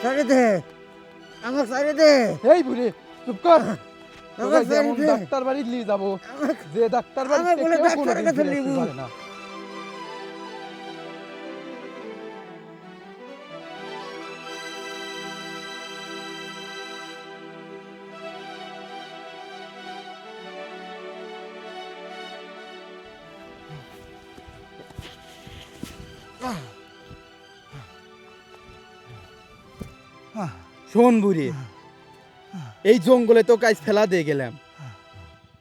সারি দে আমাকে সারি দে। এই বুড়ি চুপ কর। আমাকে সারি যেমন দে। ডাক্তার বাড়ি নিয়ে যাবো, যে ডাক্তার বাড়ি আমাকে বলে ডাক্তারের কাছে ফিরে আসতে নিবো। পারে না। শোন বুড়ি, এই জঙ্গলে তো কাজ ফেলা দিয়ে গেলাম,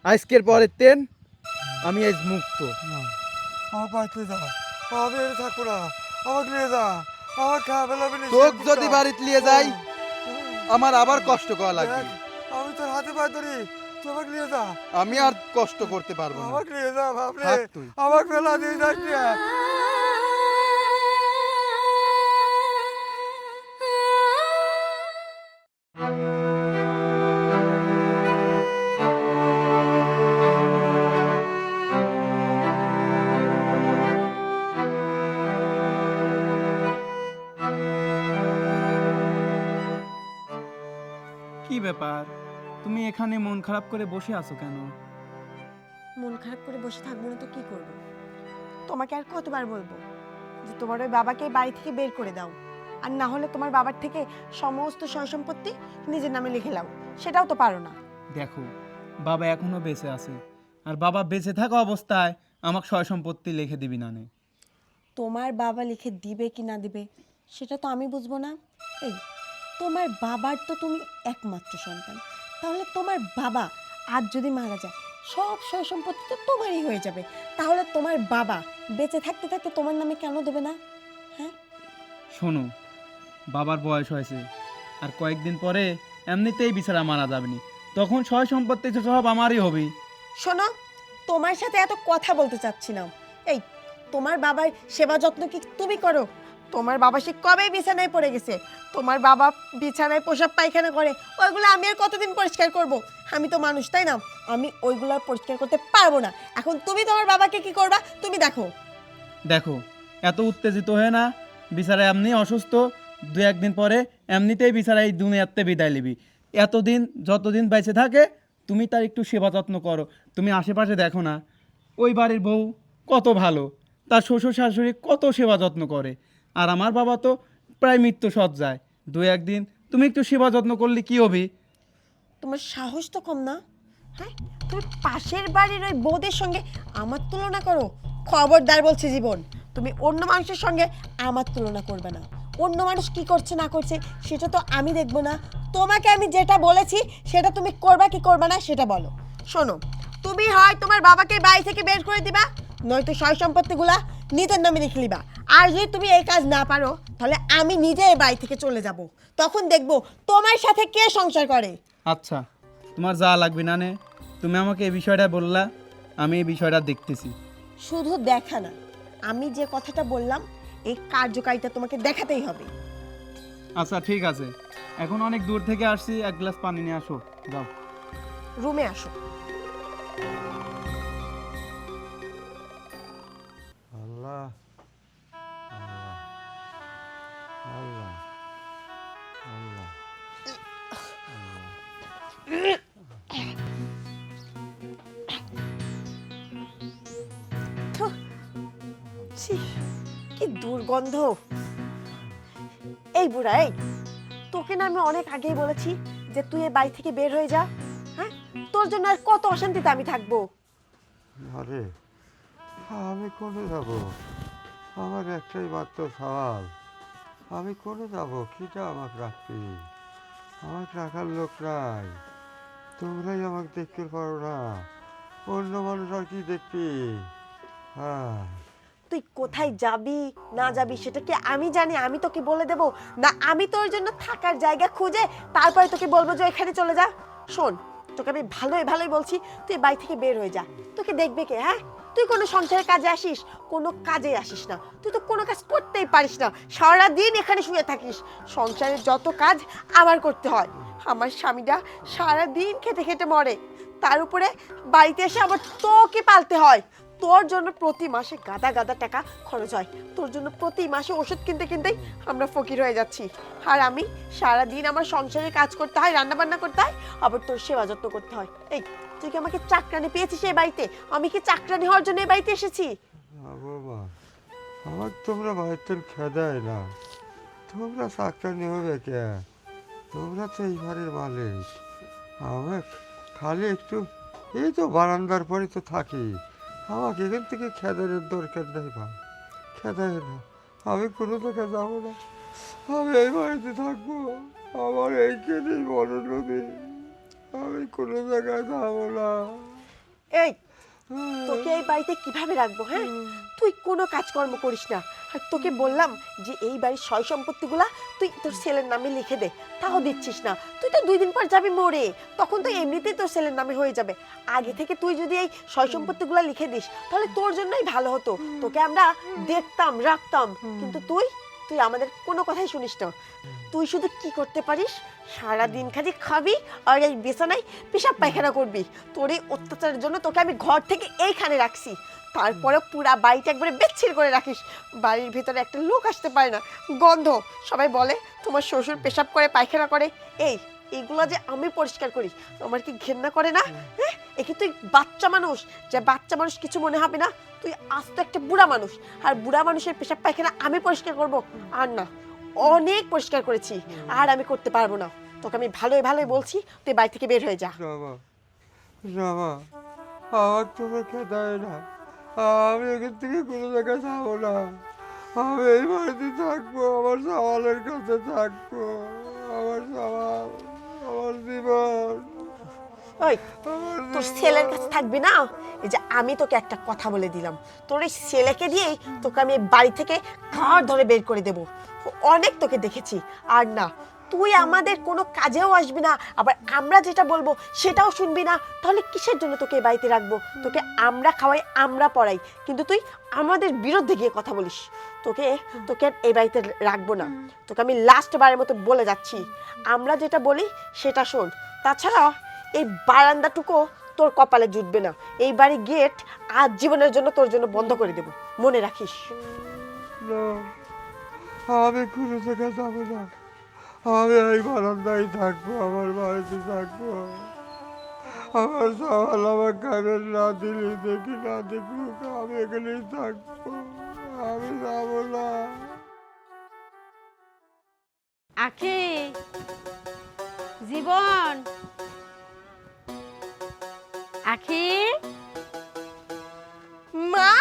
আজকের পরের তেন আমি আজ মুক্ত। আমার বাড়িতে যা, আমি এর থাকবো না, আমাকে নিয়ে যা, আমার খাওয়া বেলাবে না। তোক যদি বাড়িতে নিয়ে যাই আমার আবার কষ্ট করা লাগবে। আমি তোর হাতে পায়ে ধরি, তুই আমাকে নিয়ে যা। আমি আর কষ্ট করতে পারবো না। আমাকে নিয়ে যা বাপরে, থাক তুই। আমাকে ফেলা দিয়ে যাস না। কি ব্যাপার, তুমি এখানে মন খারাপ করে বসে আছো কেন? মন খারাপ করে বসে থাকবো না তো কি করব? তোমাকে আর কতবার বলবো যে তোমার ওই বাবাকে বাড়ি থেকে বের করে দাও, আর না হলে তোমার বাবার থেকে সমস্ত সয় সম্পত্তি নিজের নামে লিখে নাও। সেটাও তো পারো না। দেখো, বাবা এখনো বেঁচে আছে, আর বাবা বেঁচে থাকা অবস্থায় আমাকে সয় সম্পত্তি লিখে দিবি না নে। তোমার বাবা লিখে দিবে কি না দিবে সেটা তো আমি বুঝবো না। এই তোমার বাবার তো তুমি একমাত্র সন্তান, তাহলে তোমার বাবা আজ যদি মারা যায় সব সয় সম্পত্তি তো তোমারই হয়ে যাবে। তাহলে তোমার বাবা বেঁচে থাকতে থাকতে তোমার নামে কেন দেবে না? হ্যাঁ, শোনো, বাবার বয়স হয়েছে, আর কয়েকদিন পরে এমনিতেই বিছানা মারা যাবেনি, তখন সয় সম্পত্তি তো সব আমারই হবে। শোনো, তোমার সাথে এত কথা বলতে চাচ্ছি না। এই তোমার বাবার সেবা যত্ন কি তুমি করো? তোমার বাবা সে কবে বিছানায় পড়ে গেছে, তোমার বাবা বিছানায় পোশাক পায়খানা করে, ওইগুলো আমি আর কতদিন পরিষ্কার করব? আমি তো মানুষ, তাই না? আমি ওইগুলো আর পরিষ্কার করতে পারবো না। এখন তুমি তোমার বাবাকে কি করবা তুমি দেখো। দেখো, এত উত্তেজিত হয়ে না, বিছানায় এমনি অসুস্থ, দু একদিন পরে এমনিতেই বিছানায় দুনিয়াতে বিদায় নিবি। এতদিন যতদিন বেঁচে থাকে তুমি তার একটু সেবা যত্ন করো। তুমি আশেপাশে দেখো না, ওই বাড়ির বউ কত ভালো, তার শ্বশুর শাশুড়ি কত সেবা যত্ন করে, আর আমার বাবা তো প্রায় মৃত্যু সজ্জায়। দু একদিন তুমি একটু সেবা যত্ন করলে কি হবে? তোমার সাহস তো কম না? হ্যাঁ, তুমি পাশের বাড়ির ওই বউদের সঙ্গে আমার তুলনা করো? খবরদার বলছি জীবন, তুমি অন্য মানুষের সঙ্গে আমার তুলনা করবে না। অন্য মানুষ কি করছে না করছে সেটা তো আমি দেখবো না। তোমাকে আমি যেটা বলেছি সেটা তুমি করবা কি করবে না সেটা বলো। শোনো, তুমি হয় তোমার বাবাকে বাড়ি থেকে বের করে দিবা, নয়তো সয় সম্পত্তিগুলা নিজের নামে লিখে নিবা। আর যদি তুমি এই কাজ না পারো তাহলে আমি নিজে এই বাড়ি থেকে চলে যাব, তখন দেখবো তোমার সাথে কে সংসার করে। আচ্ছা, তোমার যা লাগবে না নে, তুমি আমাকে এই বিষয়টা বললা, আমি এই বিষয়টা দেখতেছি। শুধু দেখা না, আমি যে কথাটা বললাম এই কার্যকারিতা তোমাকে দেখাতেই হবে। আচ্ছা ঠিক আছে, এখন অনেক দূর থেকে আসছি, এক গ্লাস পানি নিয়ে আসো, যাও। রুমে আসো। আল্লাহ আল্লাহ আল্লাহ থু, ছি, কি দুর্গন্ধ। এই বুড়া, এই তোকে না আমি অনেক আগেই বলেছি যে তুই এই বাড়ি থেকে বের হয়ে যা। হ্যাঁ, তোর জন্য আর কত অশান্তিতে আমি থাকবো। আরে আমি কোনে যাব? আমার একটাই মাত্র সওয়াল, আমি কোনে যাব? কিটা আমাকে রাখবি? আমাকে রাখার লোক নাই, তোমরাই আমাকে দেখতে পারো না, অন্য মানুষ আর কি দেখবি? হ্যাঁ, তুই কোথায় যাবি না যাবি সেটা কি আমি জানি? আমি তোকে বলে দেব না? আমি তোর জন্য থাকার জায়গা খুঁজে তারপরে তোকে বলবো যে এখানে চলে যা। শোন, তোকে আমি ভালোই ভালোই বলছি, তুই বাড়ি থেকে বের হয়ে যা। তোকে দেখবে কে? হ্যাঁ, তুই কোনো সংসারের কাজে আসিস? কোনো কাজে আসিস না, তুই তো কোনো কাজ করতেই পারিস না, সারাদিন এখানে শুয়ে থাকিস। সংসারের যত কাজ আমার করতে হয়, আমার স্বামীটা সারাদিন খেটে খেটে মরে, তার উপরে বাড়িতে এসে আবার তোকে পালতে হয়। তোর জন্য প্রতি মাসে গাদা গাদা টাকা খরচ হয়, তোর জন্য প্রতি মাসে ওষুধ কিনতে কিনতেই আমরা ফকির হয়ে যাচ্ছি। আর আমি সারাদিন আমার সংসারে কাজ করতে হয়, রান্না বান্না করতে হয়, আবার তোর সেবা যত্ন করতে হয়। এই তুই কি আমাকে চাকরানি পেয়েছিস এই বাড়িতে? আমি কি চাকরানি হওয়ার জন্য এই বাড়িতে এসেছি? না বাবা, আমার তোমরা বাড়িতে খেদায় না, তোমরা চাকরানি হবে কে? তোমরা তো এই ঘরের মালিক। আমার খালি একটু এই তো বারান্দার পরে তো থাকি, আমাকে এখান থেকে খেদানোর দরকার নেই ভাই, খেদায় না। আমি কোনো জায়গায় যাবো না, আমি এই বাড়িতে থাকবো, আমার এইখানেই মনোনদী, আমি কোনো জায়গায় যাবো না। এই তোকে এই বাড়িতে কিভাবে রাখবো? হ্যাঁ, তুই কোনো কাজকর্ম করিস না, আর তোকে বললাম যে এই বাড়ির সয় সম্পত্তিগুলা তুই তোর ছেলের নামে লিখে দে, তাও দিচ্ছিস না। তুই তো 2 দিন পর যাবি মরে, তখন তো এমনিতেই তোর ছেলের নামে হয়ে যাবে। আগে থেকে তুই যদি এই সয় সম্পত্তিগুলা লিখে দিস তাহলে তোর জন্যই ভালো হতো, তোকে আমরা দেখতাম, রাখতাম। কিন্তু তুই তুই আমাদের কোনো কথাই শুনিস না। তুই শুধু কি করতে পারিস, সারাদিন খালি খাবি আর এই বিছানায় পেশাব পায়খানা করবি। তোর এই অত্যাচারের জন্য তোকে আমি ঘর থেকে এইখানে রাখছি, তারপরে পুরা বাড়িটা একবারে বেচ্ছির করে রাখিস। বাড়ির ভিতরে একটা লোক আসতে পারে না, গন্ধ। সবাই বলে তোমার শ্বশুর পেশাব করে পায়খানা করে। এইগুলো যে আমি পরিষ্কার করি, আমার কি ঘেন্না করে না? হ্যাঁ, একে তুই বাচ্চা মানুষ, যে বাচ্চা মানুষ কিছু মনে হবে না? তুই আজ তো একটা বুড়া মানুষ, আর বুড়া মানুষের পেশাব পায়খানা আমি পরিষ্কার করব? আর না, অনেক পরিষ্কার করেছি, আর আমি করতে পারবো না। তোকে আমি ভালোই ভালোই বলছি, তুই বাড়ি থেকে বের হয়ে যা। রামা, রামা, আমার তোমরা খেদায় না, আমি এখান থেকে কোনো জায়গায় যাবো না, আমি এই বাড়িতে থাকবো, আমার সওয়ালের কাছে থাকবো, আমার সওয়াল, আমার জীবন, ওই আমার তোর ছেলের কাছে থাকবি না? এই যে আমি তোকে একটা কথা বলে দিলাম, তোর এই ছেলেকে দিয়েই তোকে আমি এই বাড়ি থেকে ঘর ধরে বের করে দেব। অনেক তোকে দেখেছি। আর না, তুই আমাদের কোনো কাজেও আসবি না, আবার আমরা যেটা বলবো সেটাও শুনবি না। তাহলে কিসের জন্য তোকে এই বাড়িতে রাখবো? তোকে আমরা খাওয়াই, আমরা পড়াই, কিন্তু তুই আমাদের বিরুদ্ধে গিয়ে কথা বলিস। তোকে তোকে আর এই বাড়িতে রাখবো না। তোকে আমি লাস্ট বারের মতো বলে যাচ্ছি, আমরা যেটা বলি সেটা শোন। তাছাড়া এই বারান্দাটুকু তোর কপালে জুটবে না। এই বাড়ির গেট আজ জীবনের জন্য তোর জন্য বন্ধ করে দেব, মনে রাখিস। না, আমি কোনো জায়গায় যাবো না, আমি এই বারান্দায় থাকবো, আমার বাড়িতে থাকবো, আমার সওয়াল আমার কানে না দিলে দেখি না দেখুক, আমি এখানেই থাকবো, আমি যাবো না। আখি, জীবন, আখি, মা,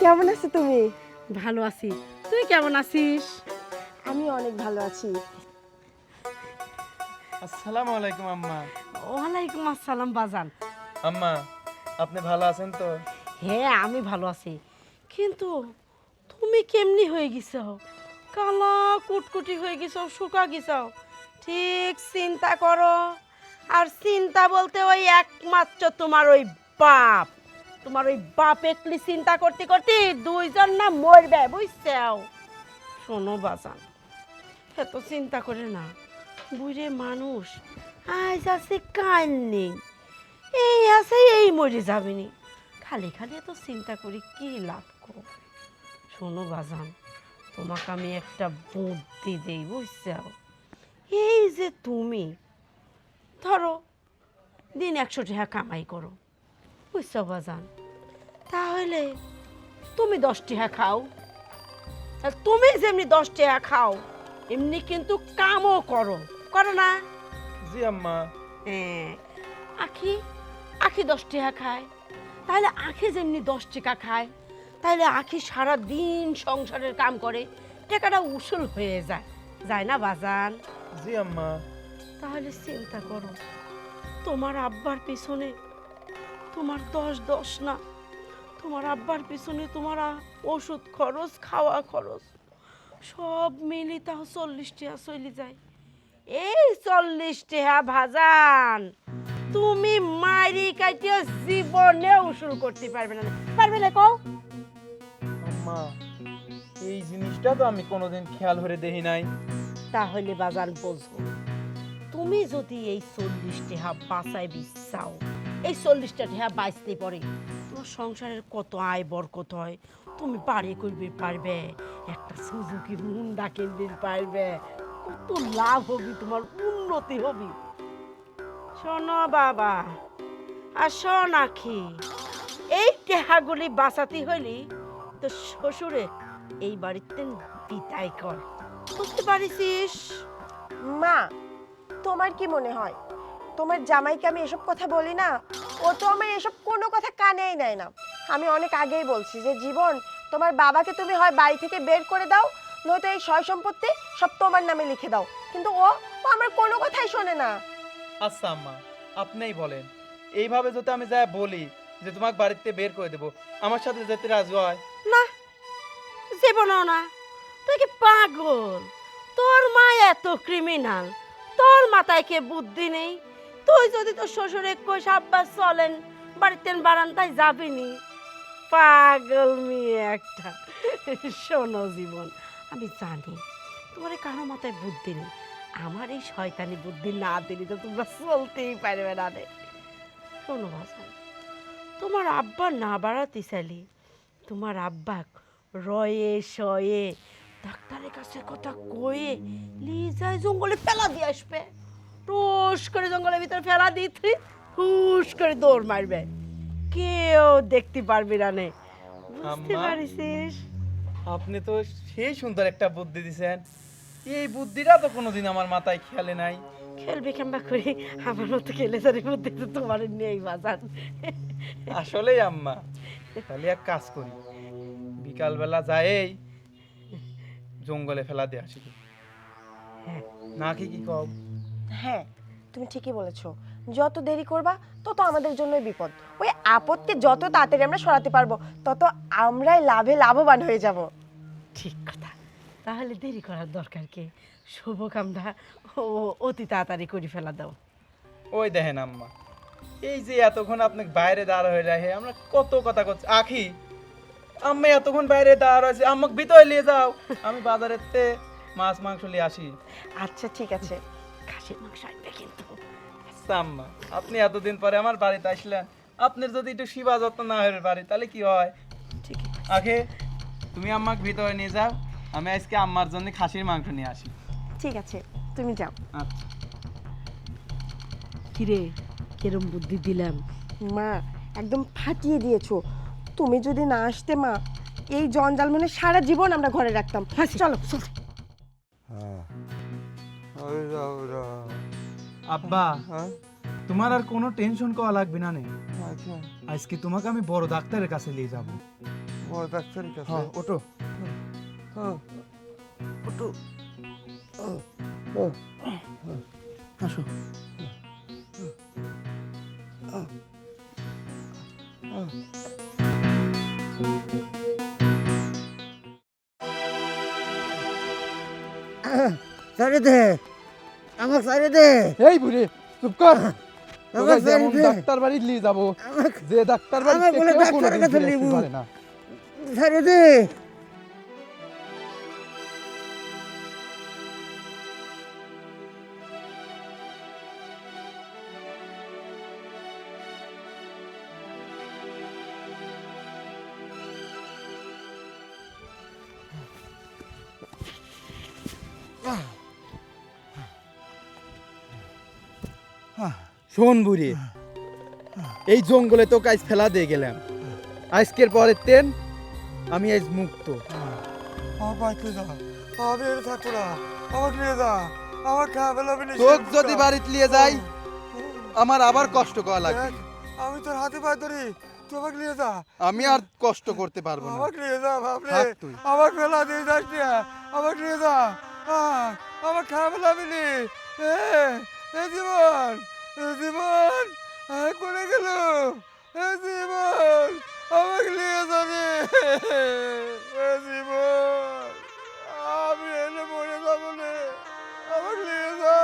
কেমন আছো তুমি? ভালো আছি। তুই কেমন আছিস? আমি অনেক ভালো আছি। আসসালামু আলাইকুম আম্মা। ওয়ালাইকুম আসসালাম বাজান। আম্মা, আপনি ভালো আছেন তো? হ্যাঁ, আমি ভালো আছি। কিন্তু তুমি কেমনি হয়ে গেছো? কালা কুটকুটি হয়ে গেছো, শুকা গেছো। ঠিক চিন্তা করো। আর চিন্তা বলতে ওই একমাত্র তোমার ওই বাপ। তোমার ওই বাপ একলি চিন্তা করতে করতে 2 জন না মরবে, বুঝছো? শোনো বাজান, এত চিন্তা করে না। বুড়ে মানুষ, আজ আছে কাল নেই, এই আছে এই মরে যাবেনি। খালি খালি এত চিন্তা করি কি লাভ গো? শোনো বাজান, তোমাকে আমি একটা বুদ্ধি দেই, বুঝছো? এই যে তুমি ধরো দিন 100 টাকা কামাই করো, বুঝছো বাজান? তাহলে তুমি 10 টাকা খাও। আর তুমি যেমনি 10 টাকা খাও, এমনি কিন্তু কামও করো, করো না? জি আম্মা। হ্যাঁ, আখি আখি 10 টাকা খায়, তাহলে আখি যেমনি 10 টাকা খায়, তাহলে আখি সারা দিন সংসারের কাম করে, টাকাটা উসুল হয়ে যায়, যায় না বাজান? জি আম্মা। তাহলে চিন্তা করো, তোমার আব্বার পিছনে তোমার 10 না, তোমার আব্বার পিছনে তোমার ওষুধ খরচ, খাওয়া খরচ সব মিলি তাও 40 টাকা চলে যায়। এই 40 টাকা ভাজান তুমি মারি কাটিয়ে জীবনে উসুল করতে পারবে না, পারবে না কও? আম্মা, এই জিনিসটা তো আমি কোনোদিন খেয়াল করে দেখি নাই। তাহলে বাজান বোঝো, তুমি যদি এই 40 টাকা বাঁচাই চাও, এই 40টা টাকা বাঁচতেই পড়ে তোমার সংসারের কত আয় বরকত হয়, তুমি বাড়ি করবে পারবে, একটা সুজুকি হুন্ডা কিনতে পারবে, কত লাভ হবে, তোমার উন্নতি হবে। শোনো বাবা আর শোন আখি, এই টেহাগুলি বাঁচাতে হইলি তো শ্বশুরে এই বাড়িতে বিদায় কর, বুঝতে পারিস? মা, তোমার কি মনে হয় তোমার জামাইকে আমি এসব কথা বলি না? ও তো আমার এসব কোনো কথা কানেই নেয় না। আমি অনেক আগেই বলছি যে জীবন, তোমার বাবাকে তুমি হয় বাড়ি থেকে বের করে দাও, নয়তো এই সয় সম্পত্তি সব তোমার নামে লিখে দাও। কিন্তু ও ও আমার কোনো কথাই শোনে না। আচ্ছা আম্মা, আপনিই বলেন, এইভাবে যদি আমি যা বলি যে তোমাকে বাড়িতে বের করে দেবো, আমার সাথে যেতে রাজি হয়? না, জীবনও না। তুই কি পাগল? তোর মা এত ক্রিমিনাল, তোর মাথায় কে বুদ্ধি নেই? তুই যদি তোর শ্বশুরে কই সাব্বাস চলেন বাড়িতে বারান্দায় যাবিনি, পাগল মেয়ে একটা। শোনো জীবন, আমি জানি তোমার কারো মাথায় বুদ্ধি নেই, আমার এই শয়তানি বুদ্ধি না দিলে তো তোমরা চলতেই পারবে না রে। শোনো বাজান, তোমার আব্বা না বাড়াতে চাইলি তোমার আব্বা রয়ে শয়ে ডাক্তারের কাছে কথা কয়ে নিয়ে যায় জঙ্গলে ফেলা দিয়ে আসবে, টুস করে জঙ্গলের ভিতরে ফেলা দিতে হুস করে দৌড় মারবে, কেউ দেখতে পারবি না নে, বুঝতে আম্মা। পারিস? আপনি তো সেই সুন্দর একটা বুদ্ধি দিছেন, এই বুদ্ধিটা তো কোনোদিন আমার মাথায় খেয়ালে নাই। খেলবে কেমবা করে, আমার মতো খেলে যারে বুদ্ধি তো তোমার নেই বাজার। আসলেই আম্মা, তাহলে এক কাজ করি, বিকালবেলা যাই জঙ্গলে ফেলা দিয়ে আসি, নাকি কি কও? হ্যাঁ, তুমি ঠিকই বলেছো। যত দেরি করবা তত আমাদের জন্যই বিপদ। ওই আপদকে যত তাড়াতাড়ি আমরা সরাতে পারবো তত আমরাই লাভে লাভবান হয়ে যাব। ঠিক কথা, তাহলে দেরি করার দরকার কি, শুভ কামটা অতি তাড়াতাড়ি করে ফেলা দাও। ওই দেখেন আম্মা, এই যে এতক্ষণ আপনি বাইরে দাঁড় হয়ে রাখে আমরা কত কথা করছি, আখি আম্মা এতক্ষণ বাইরে দাঁড় হয়েছে, আমাকে ভিতরে নিয়ে যাও, আমি বাজারের তে মাছ মাংস নিয়ে আসি। আচ্ছা ঠিক আছে। খাসির মাংস আনবে কিন্তু। আচ্ছা আম্মা, আপনি এতদিন পরে আমার বাড়িতে আসলেন, আপনার যদি একটু সেবা যত্ন না হয়ে পারি তাহলে কি হয়? ঠিক আছে। আগে তুমি আমাকে ভিতরে নিয়ে যাও, আমি আজকে আম্মার জন্য খাসির মাংস নিয়ে আসি। ঠিক আছে, তুমি যাও। আচ্ছা। কিরে, কেরম বুদ্ধি দিলাম? মা, একদম ফাটিয়ে দিয়েছো। তুমি যদি না আসতে মা, এই জঞ্জাল মনে সারা জীবন আমরা ঘরে রাখতাম। চলো চলো। হ্যাঁ, আমি যাবো না। আব্বা, হ্যাঁ, তোমার আর কোনো টেনশন করা লাগবে না নে, আচ্ছা, আজকে তোমাকে আমি বড় ডাক্তারের কাছে নিয়ে যাব। বড় ডাক্তারের কাছে? হ্যাঁ, ওটো হ্যাঁ, ওটো, আসো। সাইডে দে, আমাকে সাইডে দে। এই বুড়ি চুপ কর। তোকে যেমন ডাক্তার বাড়ি নিয়ে যাবো, যে ডাক্তার বাড়ি কোনোদিন ফিরে আসতে পারে না। সাইডে দে। শোন বুড়ি, এই জঙ্গলে তো কাজ ফেলা দিয়ে গেলাম, আজকের পরের দিন আমি আজ মুক্ত। আমার বাড়িতে যা, আমি এর থাকবো না, আমাকে নিয়ে যা, আমার খাওয়া ফেলাবে না। তোক যদি বাড়িতে নিয়ে যাই আমার আবার কষ্ট করা লাগবে। আমি তোর হাতে পায়ে ধরি, তুই আমাকে নিয়ে যা। আমি আর কষ্ট করতে পারবো না। আমাকে নিয়ে যা বাপরে, থাক তুই। আমার ফেলা দিয়ে যাস না, আমাকে নিয়ে যা। আমার খাওয়া ফেলাবি নি। এ জীবন, জীবন করে গেল, জীবন আমাকে নিয়ে যাবে, জীবন আমি এলে মরে যাবো না, আমাকে নিয়ে যা,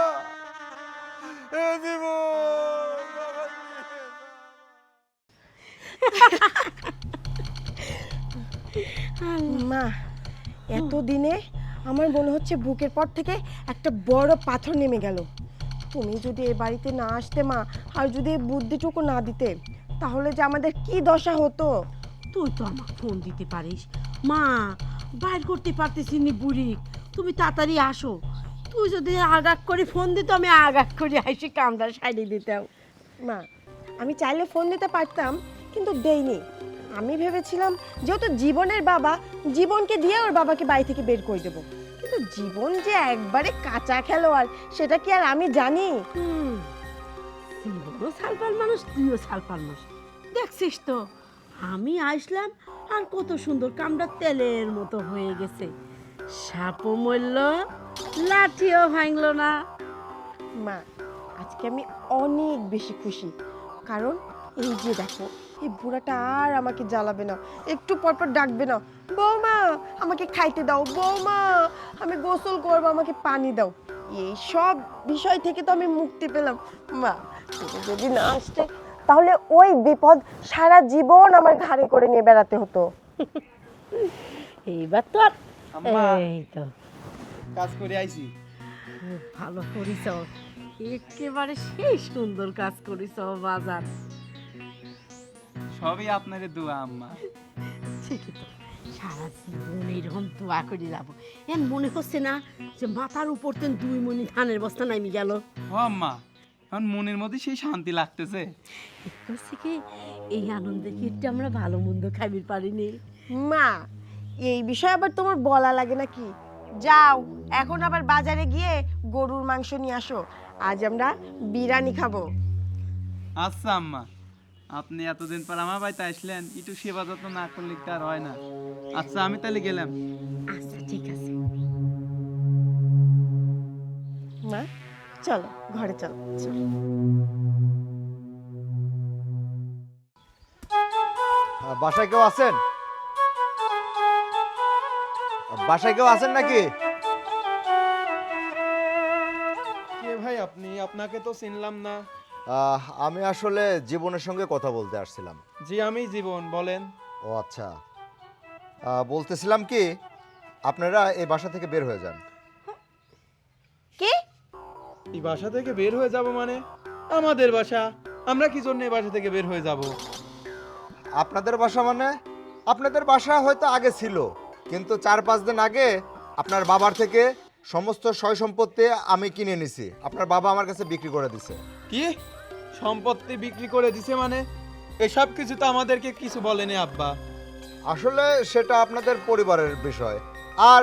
জীবন আমাকে নিয়ে যা। মা, এতদিনে আমার মনে হচ্ছে বুকের পর থেকে একটা বড় পাথর নেমে গেল। তুমি যদি এ বাড়িতে না আসতে মা, আর যদি এই বুদ্ধিটুকু না দিতে, তাহলে যে আমাদের কি দশা হতো। তুই তো আমাকে ফোন দিতে পারিস, মা বাইর করতে পারতেছি নি বুড়ি, তুমি তাড়াতাড়ি আসো। তুই যদি আগাক করে ফোন দিত, আমি আগাক করে আইসি কামটা সাইডে দিতাম। মা, আমি চাইলে ফোন দিতে পারতাম, কিন্তু দেইনি। আমি ভেবেছিলাম যেহেতু জীবনের বাবা, জীবনকে দিয়ে ওর বাবাকে বাড়ি থেকে বের করে দেবো। কিন্তু জীবন যে একবারে কাঁচা খেলোয়াড়, সেটা কি আর আমি জানি? জীবনও সালপাল মানুষ, তুইও সালপাল মানুষ, দেখছিস তো। আমি আসলাম আর কত সুন্দর কামটা তেলের মতো হয়ে গেছে। সাপও মরল, লাঠিও ভাঙলো না। মা, আজকে আমি অনেক বেশি খুশি, কারণ এই যে দেখো, এই বুড়াটা আর আমাকে জ্বালাবে না, একটু পর পর ডাকবে না, বৌমা আমাকে খাইতে দাও, বৌমা আমি গোসল করবো, আমাকে পানি দাও। এই সব বিষয় থেকে তো আমি মুক্তি পেলাম। মা, তুমি যদি না আসতে, তাহলে ওই বিপদ সারা জীবন আমার ঘাড়ে করে নিয়ে বেড়াতে হতো। এইবার তো আর আম্মা। এই তো কাজ করে আইছি। খুব ভালো করিস, একেবারে সেই সুন্দর কাজ করিস বাজার। সবই আপনার দোয়া আম্মা। ঠিকই তো, সারা জীবন এইরকম দোয়া করে যাবো। এর মনে হচ্ছে না যে মাথার উপর তেন 2 মণি ধানের বস্তা নামি গেল। ও আম্মা, এখন মনের মধ্যে সেই শান্তি লাগতেছে। হচ্ছে কি, এই আনন্দে কি একটু আমরা ভালো মন্দ খাইতে পারিনি। মা, এই বিষয়ে আবার তোমার বলা লাগে নাকি? যাও এখন আবার বাজারে গিয়ে গরুর মাংস নিয়ে আসো, আজ আমরা বিরিয়ানি খাবো। আচ্ছা আম্মা, আপনি এতদিন পর আমার বাড়িতে আসলেন, একটু সেবা যত্ন না করলে কি আর হয় না? আচ্ছা আমি তাহলে গেলাম। আচ্ছা ঠিক আছে। মা চলো ঘরে চলো, চলো। বাসায় কেউ আছেন? বাসায় কেউ আছেন নাকি? কে ভাই আপনি? আপনাকে তো চিনলাম না। আমি আসলে জীবনের সঙ্গে কথা বলতে আসছিলাম। জি আমি জীবন, বলেন। ও আচ্ছা, বলতেছিলাম কি, আপনারা এই বাসা থেকে বের হয়ে যান। কি? এই বাসা থেকে বের হয়ে যাব মানে? আমাদের বাসা, আমরা কি জন্য এই বাসা থেকে বের হয়ে যাব? আপনাদের বাসা মানে? আপনাদের বাসা হয়তো আগে ছিল, কিন্তু 4-5 দিন আগে আপনার বাবার থেকে সমস্ত সয় সম্পত্তি আমি কিনে নিছি। আপনার বাবা আমার কাছে বিক্রি করে দিছে। কি সম্পত্তি বিক্রি করে দিছে মানে? এসব কিছু তো আমাদেরকে কিছু বলেনি আব্বা। আসলে সেটা আপনাদের পরিবারের বিষয়, আর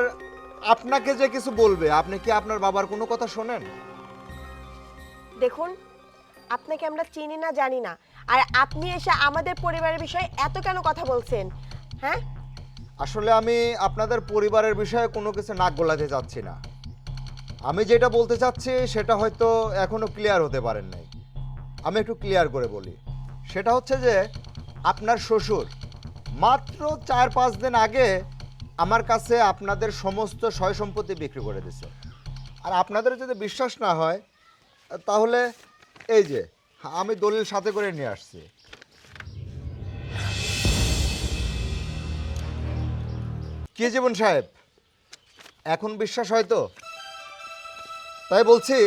আপনাকে যে কিছু বলবে, আপনি কি আপনার বাবার কোনো কথা শোনেন? দেখুন, আপনাকে আমরা চিনি না, জানি না, আর আপনি এসে আমাদের পরিবারের বিষয়ে এত কেন কথা বলছেন? হ্যাঁ, আসলে আমি আপনাদের পরিবারের বিষয়ে কোনো কিছু নাক গলাতে চাচ্ছি না। আমি যেটা বলতে চাচ্ছি সেটা হয়তো এখনো ক্লিয়ার হতে পারেন নাই। আমি একটু ক্লিয়ার করে বলি। সেটা হচ্ছে যে আপনার শ্বশুর মাত্র 4-5 দিন আগে আমার কাছে আপনাদের সমস্ত সয় সম্পত্তি বিক্রি করে দিছে। আর আপনাদের যদি বিশ্বাস না হয়, তাহলে এই যে আমি দলিল সাথে করে নিয়ে আসছি। কি জীবন সাহেব, এখন বিশ্বাস হয়তো? তাই বলছি,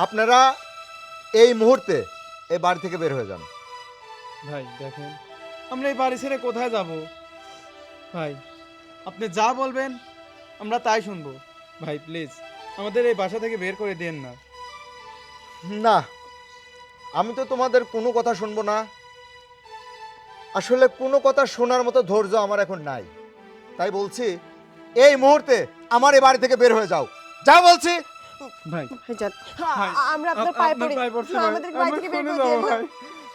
আপনারা এই মুহূর্তে এই বাড়ি থেকে বের হয়ে যান। ভাই দেখেন, আমরা এই বাড়ি ছেড়ে কোথায় যাব? ভাই আপনি যা বলবেন আমরা তাই শুনবো। ভাই প্লিজ আমাদের এই বাসা থেকে বের করে দেন না। না, আমি তো তোমাদের কোনো কথা শুনবো না। আসলে কোনো কথা শোনার মতো ধৈর্য আমার এখন নাই। তাই বলছি, এই মুহূর্তে আমার এই বাড়ি থেকে বের হয়ে যাও, যা বলছি। ভাই যান। আমরা আপনার পায়ে পড়ি, আমাদের বাড়ি থেকে বের করে দিন। ভাই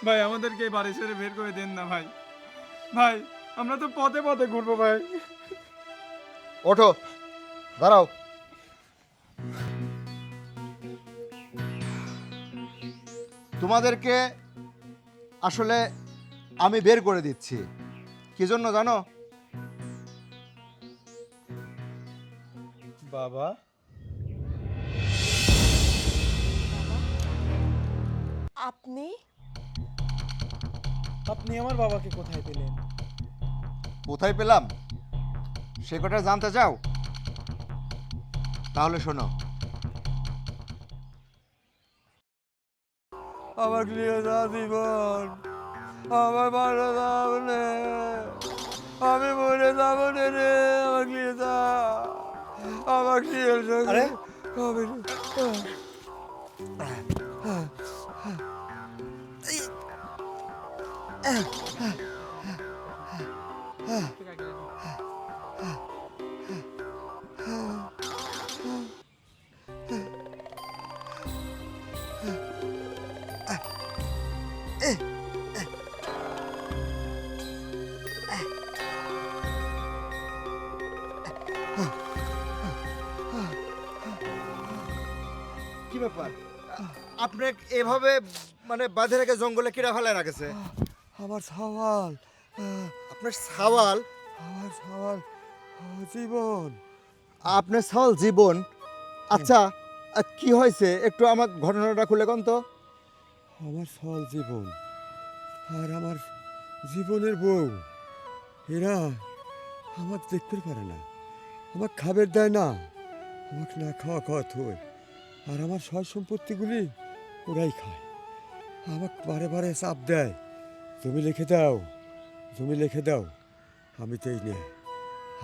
ভাই আমাদেরকে এই বাড়ি ছেড়ে বের করে দেন না ভাই। ভাই আমরা তো পথে পথে ঘুরবো ভাই। ওঠো, দাঁড়াও। তোমাদেরকে আসলে আমি বের করে দিচ্ছি। কি জন্য জানো? বাবা, আপনি আপনি আমার বাবাকে কোথায় পেলেন? কোথায় পেলাম সে কথা জানতে চাও? তাহলে শোনো, আমাকে নিয়ে যা জীবন, আমার মারা যাবো রে, আমি মরে যাবো রে, আমাকে নিয়ে যা, আমাকে নিয়ে আরে? হবে কি ব্যাপার? আপনি এভাবে মানে বাঁধে রেখে জঙ্গলে কিরা ফেলায় রাখেছে? আমার সওয়াল, আপনার সাওয়াল? আমার সওয়াল জীবন। আপনার সাওয়াল জীবন? আচ্ছা, কি হয়েছে একটু আমার ঘটনাটা খুলে কোন তো। আমার সওয়াল জীবন আর আমার জীবনের বউ, এরা আমাকে দেখতে পারে না, আমাকে খাবার দেয় না, আমাকে না খাওয়া খাওয়া থয়, আর আমার সয় সম্পত্তিগুলি ওরাই খায়। আমাকে বারে বারে চাপ দেয়, জমি লিখে দাও, জমি লিখে দাও, আমি তো এই নে।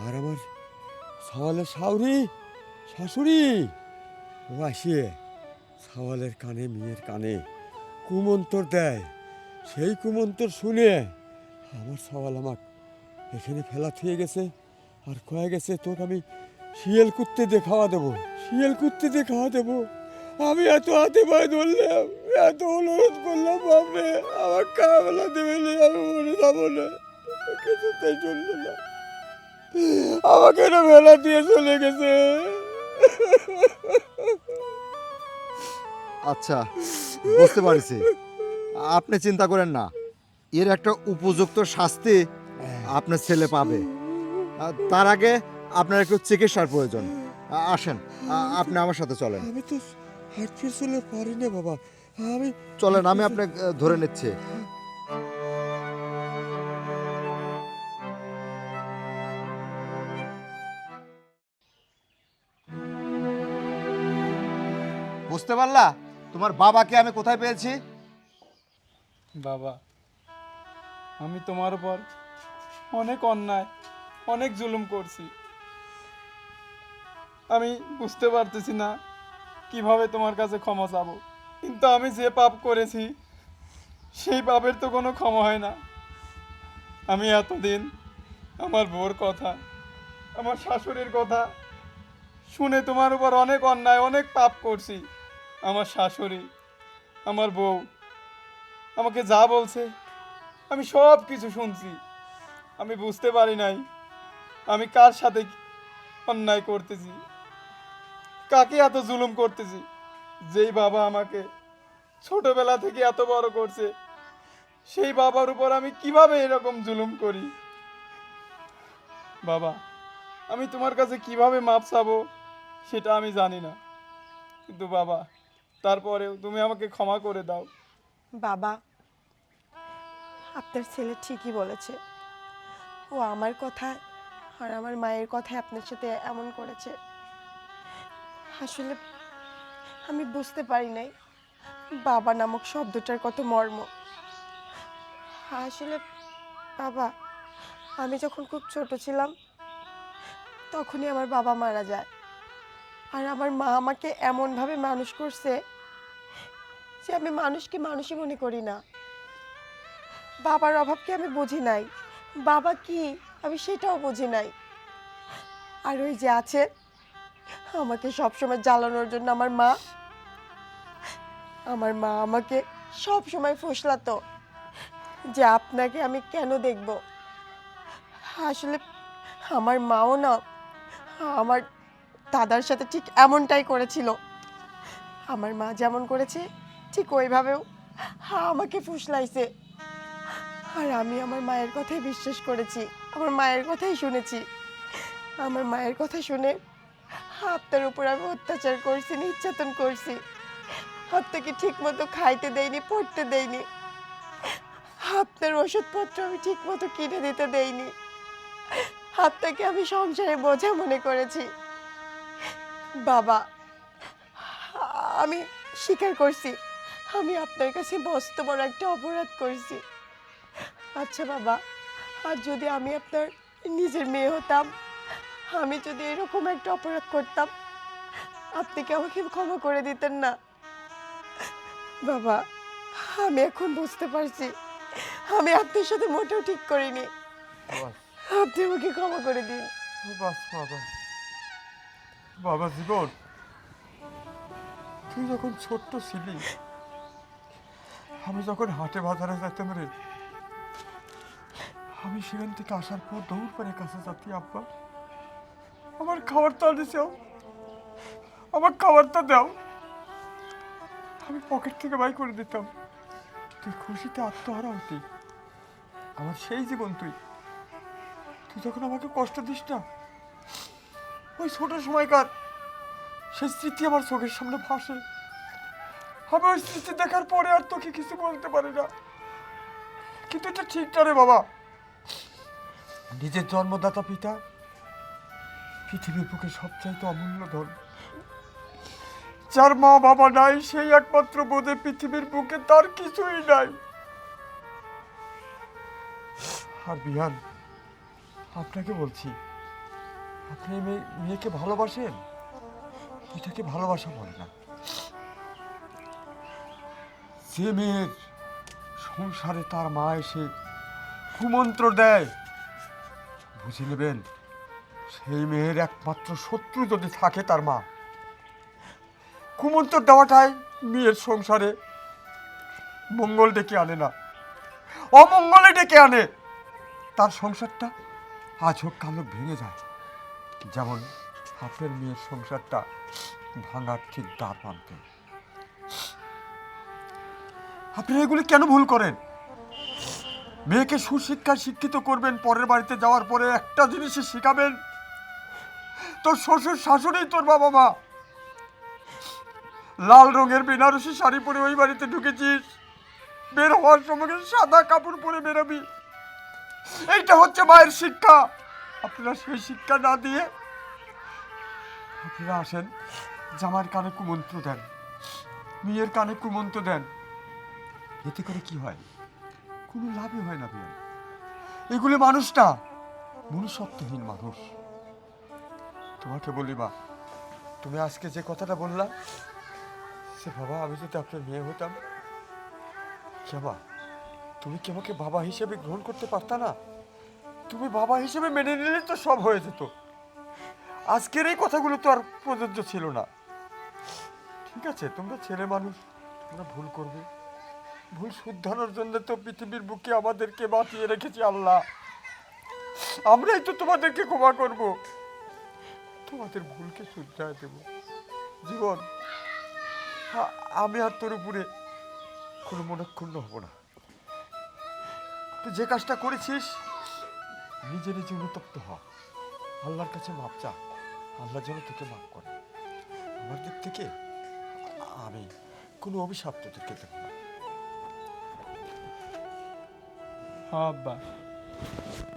আর আমার সওয়ালের শাশুড়ি, শাশুড়ি ও আসিয়ে সওয়ালের কানে, মেয়ের কানে কুমন্তর দেয়। সেই কুমন্তর শুনে আমার সওয়াল আমাকে এখানে ফেলা থুয়ে গেছে আর কয়ে গেছে, তোকে আমি শিয়াল কুত্তে দিয়ে খাওয়া দেবো, শিয়াল কুত্তে দিয়ে খাওয়া দেবো। আমি এত হাতে পায়ে ধরলাম, এত অনুরোধ করলাম, বাপরে আমার খাওয়াবেলা দেবে না, আমি মরে যাবো না, কিছুতেই চললো না, আমাকে না বেলা দিয়ে চলে গেছে। আচ্ছা, বুঝতে পারছি। আপনি চিন্তা করেন না, এর একটা উপযুক্ত শাস্তি আপনার ছেলে পাবে। তার আগে আপনার একটু চিকিৎসার প্রয়োজন। আসেন, আপনি আমার সাথে চলেন। আমি তো হাঁটতে চলে পারি না বাবা, আমি চলেন, আমি আপনাকে ধরে নিচ্ছি। বুঝতে পারলা তোমার বাবাকে আমি কোথায় পেয়েছি? বাবা, আমি তোমার উপর অনেক অন্যায়, অনেক জুলুম করছি। আমি বুঝতে পারতেছি না কিভাবে তোমার কাছে ক্ষমা চাবো, কিন্তু আমি যে পাপ করেছি সেই পাপের তো কোনো ক্ষমা হয় না। আমি এতদিন আমার বউর কথা, আমার শাশুড়ির কথা শুনে তোমার উপর অনেক অন্যায়, অনেক পাপ করছি। আমার শাশুড়ি, আমার বউ আমাকে যা বলছে আমি সব কিছু শুনছি। আমি বুঝতে পারি নাই আমি কার সাথে অন্যায় করতেছি, কাকে এত জুলুম করতেছি। যেই বাবা আমাকে ছোটবেলা থেকে এত বড় করছে, সেই বাবার উপর আমি কিভাবে এরকম জুলুম করি। বাবা, আমি তোমার কাছে কিভাবে মাপ চাবো সেটা আমি জানি না, কিন্তু বাবা তারপরেও তুমি আমাকে ক্ষমা করে দাও। বাবা, আপনার ছেলে ঠিকই বলেছে, ও আমার কথা আর আমার মায়ের কথায় আপনার সাথে এমন করেছে। আসলে আমি বুঝতে পারি নাই বাবা নামক শব্দটার কত মর্ম। আসলে বাবা, আমি যখন খুব ছোট ছিলাম তখনই আমার বাবা মারা যায়, আর আমার মা আমাকে এমনভাবে মানুষ করছে যে আমি মানুষকে মানুষই মনে করি না। বাবার অভাবকে আমি বুঝি নাই, বাবা কি আমি সেটাও বুঝি নাই। আর ওই যে আছে আমাকে সবসময় জ্বালানোর জন্য আমার মা আমাকে সব সময় ফুসলাতো যে আপনাকে আমি কেন দেখব। আসলে আমার মাও না আমার দাদার সাথে ঠিক এমনটাই করেছিল। আমার মা যেমন করেছে ঠিক ওইভাবেও আমাকে ফুসলাইছে। আর আমি আমার মায়ের কথাই বিশ্বাস করেছি, আমার মায়ের কথাই শুনেছি। আমার মায়ের কথা শুনে আপনার উপর আমি অত্যাচার করছি, নির্যাতন করছি। আপনাকে ঠিক মতো খাইতে দেইনি, পড়তে দেইনি, আপনার ওষুধপত্র আমি ঠিক মতো কিনে দিতে দেইনি। আপনাকে আমি সংসারে বোঝা মনে করেছি। বাবা, আমি স্বীকার করছি আমি আপনার কাছে মস্ত বড় একটা অপরাধ করেছি। আচ্ছা বাবা, আর যদি আমি আপনার নিজের মেয়ে হতাম, আমি যদি এরকম একটা অপরাধ করতাম, আপনি কি আমাকে ক্ষমা করে দিতেন না? বাবা, আমি এখন বুঝতে পারছি আমি আপনার সাথে মোটেও ঠিক করিনি। বাস আপনি আমাকে ক্ষমা করে দিন। বাস বাবা, বাবা জীবন, তুই যখন ছোট্ট ছিলি, আমি যখন হাটে বাজারে যেতাম রে, আমি সেখান থেকে আসার পর দৌড় করে কাছে যাচ্ছি, আব্বা আমার খাবারটা দিছাও, আমার খাবারটা দাও। আমি পকেট থেকে বাই করে দিতাম, তুই খুশিতে আত্মহারা হতি। আমার সেই জীবন তুই, তুই যখন আমাকে কষ্ট দিস না, ওই ছোট সময়কার সেই স্মৃতি আমার চোখের সামনে ভাসে। আমি ওই স্মৃতি দেখার পরে আর তোকে কিছু বলতে পারি না, কিন্তু এটা ঠিক না রে বাবা। নিজের জন্মদাতা পিতা পৃথিবীর বুকে সবচাইতে অমূল্য ধন। যার মা বাবা নাই, সেই একমাত্র বোধে পৃথিবীর বুকে তার কিছুই নাই। আর বিহান, আপনাকে বলছি, আপনি মেয়েকে ভালোবাসেন, এটাকে ভালোবাসা বলে না। যে মেয়ের সংসারে তার মা এসে কুমন্ত্র দেয়, বুঝে নেবেন সেই মেয়ের একমাত্র শত্রু যদি থাকে তার মা। কুমন্ত্র দেওয়াটাই মেয়ের সংসারে মঙ্গল ডেকে আনে না, অমঙ্গলে ডেকে আনে। তার সংসারটা আজ হোক কাল হোক ভেঙে যায়, যেমন আপনার মেয়ের সংসারটা ভাঙার ঠিক দ্বার প্রান্তে। আপনি এগুলি কেন ভুল করেন? মেয়েকে সুশিক্ষায় শিক্ষিত করবেন, পরের বাড়িতে যাওয়ার পরে একটা জিনিসই শিখাবেন, তোর শ্বশুর শাশুড়ি তোর বাবা মা। লাল রঙের বেনারসি শাড়ি পরে ওই বাড়িতে ঢুকেছিস, বের হওয়ার সময় সাদা কাপড় পরে বেরোবি, এইটা হচ্ছে মায়ের শিক্ষা। আপনারা সেই শিক্ষা না দিয়ে আপনারা আসেন, জামার কানে কুমন্ত্র দেন, মেয়ের কানে কুমন্ত্র দেন। এতে করে কি হয়? কোনো লাভই হয় না ভাই। এগুলো মানুষটা মনুষ্যত্বহীন মানুষ। তোমাকে বলি মা, তুমি আজকে যে কথাটা বললা, সে বাবা আমি যদি আপনার মেয়ে হতাম, বাবা তুমি কি আমাকে বাবা হিসেবে গ্রহণ করতে পারতা না? তুমি বাবা হিসেবে মেনে নিলে তো সব হয়ে যেত। আজকের এই কথাগুলো তো আর প্রযোজ্য ছিল না। ঠিক আছে, তোমরা ছেলে মানুষ, তোমরা ভুল করবে। ভুল শুধরানোর জন্য তো পৃথিবীর বুকে আমাদেরকে বাঁচিয়ে রেখেছি আল্লাহ। আমরাই তো তোমাদেরকে ক্ষমা করব, তোমাদের ভুলকে শুধরায় দেব। জীবন, আমি আর তোর উপরে কোনো মনক্ষুণ্ণ হব না। তুই যে কাজটা করেছিস, নিজে নিজে অনুতপ্ত হ, আল্লাহর কাছে মাপ চা, আল্লাহ যেন তোকে মাপ করে। আমার দিক থেকে আমি কোনো অভিশাপ তোদেরকে দেব না। আব্বা,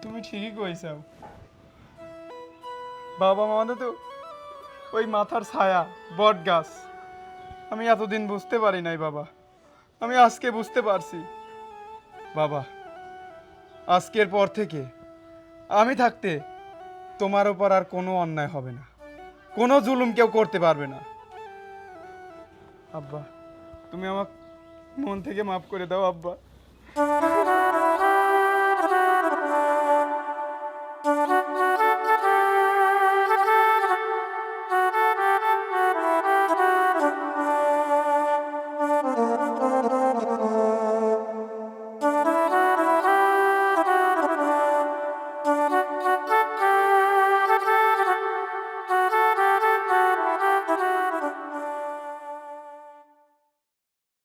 তুমি ঠিকই কইছাও। বাবা মামাদের তো ওই মাথার ছায়া বট গাছ। আমি এতদিন বুঝতে পারি নাই বাবা, আমি আজকে বুঝতে পারছি। বাবা, আজকের পর থেকে আমি থাকতে তোমার উপর আর কোনো অন্যায় হবে না, কোনো জুলুম কেউ করতে পারবে না। আব্বা, তুমি আমাকে মন থেকে মাফ করে দাও আব্বা।